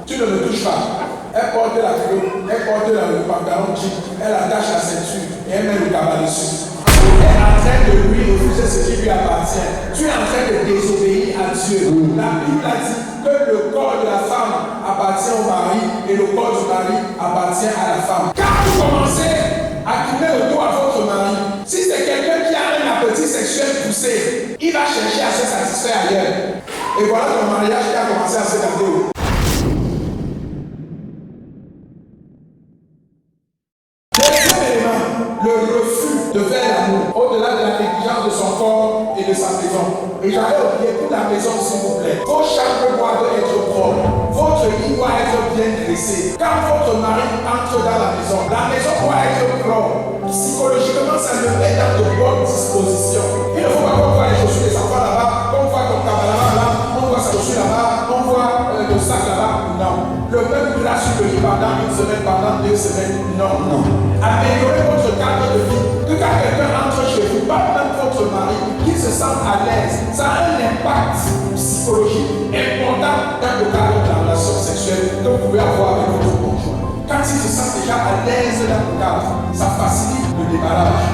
Tu ne me touches pas. Elle porte la culotte, elle porte le pantalon jean, elle attache la ceinture et elle met le cabas dessus. Elle est en train de lui refuser ce qui lui appartient. Tu es en train de désobéir à Dieu. La Bible a dit que le corps de la femme appartient au mari et le corps du mari appartient à la femme. Quand vous commencez à tourner le dos à votre mari, si c'est quelqu'un qui a un appétit sexuel poussé, il va chercher à se satisfaire ailleurs. Et voilà ton mariage qui a commencé à se gâter. Le refus de faire l'amour au-delà de la négligence de son corps et de sa maison. Et j'avais oublié pour la maison, s'il vous plaît. Vos chambres doivent être propres. Votre lit doit être bien dressé. Quand votre mari entre dans la maison doit être propre. Psychologiquement, ça le met dans de bonnes dispositions. Il ne faut pas qu'on voit les chaussures des enfants là-bas, qu'on voit ton cabas là-bas, on voit sa chaussure là-bas, on voit le sac là-bas. Non. Le même drap sur le lit pendant une semaine, pendant 2 semaines. Non. Améliorez votre cadre de vie. Que quand quelqu'un entre chez vous, pas même votre mari, qu'il se sente à l'aise, ça a un impact psychologique important dans le cadre de la relation sexuelle que vous pouvez avoir avec votre conjoint. Quand il se sent déjà à l'aise dans le cadre, ça facilite le démarrage.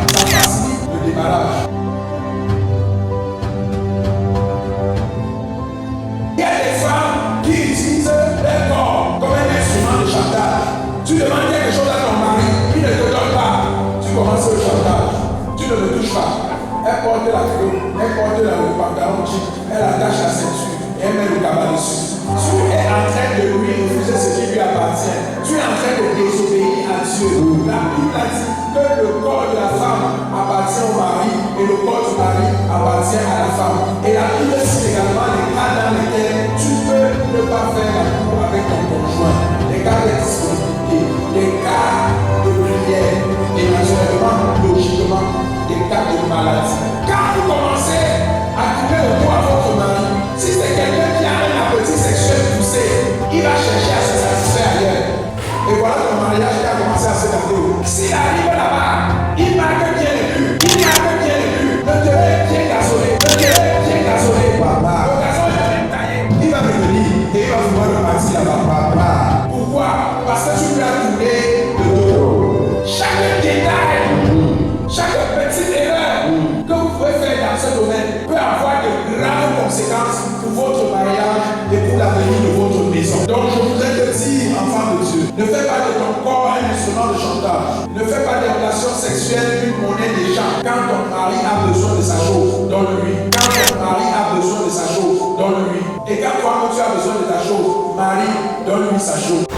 Il y a des femmes qui utilisent leur corps comme un instrument de chantage. Tu demandes quelque chose à ton mari, il ne te donne pas. Tu commences le chantage. Tu ne me touches pas. Elle porte la culotte, elle porte le pantalon jean, elle attache la ceinture et elle met le cabas dessus. Tu es en train de lui refuser ce qui lui appartient. Tu es en train de désobéir à Dieu. La Bible a dit que le corps de la femme appartient au mari et le corps du mari appartient à la femme. Et la Bible cite également les cas dans lesquels tu peux ne pas faire l'amour avec ton conjoint. Les cas d'indisponibilité, les cas de prière et naturellement, logiquement, des cas de maladie. Quand vous commencez à tourner le dos à votre mari, si c'est quelqu'un qui a un appétit sexuel poussé, il va chercher à se satisfaire ailleurs. Et voilà ton mariage qui a commencé à se gâter. S'il arrive là-bas, il marque bien les buts. Le terrain est bien gazonné. Papa. Le gazon est bien taillé. Il va revenir et il va vouloir repartir là-bas. Papa. Pourquoi? Parce que tu lui as tourné le dos. Chaque détail, chaque petite erreur que vous pouvez faire dans ce domaine peut avoir de graves conséquences pour votre mariage et pour l'avenir de votre maison. Donc je voudrais te dire, enfant de Dieu, ne fais pas de ton corps un instrument de chantage. Ne fais pas des relations sexuelles une monnaie d'échange. Quand ton mari a besoin de sa chose, donne-lui. Quand ton mari a besoin de sa chose, donne-lui. Et quand toi tu as besoin de ta chose, Marie, donne-lui sa chose.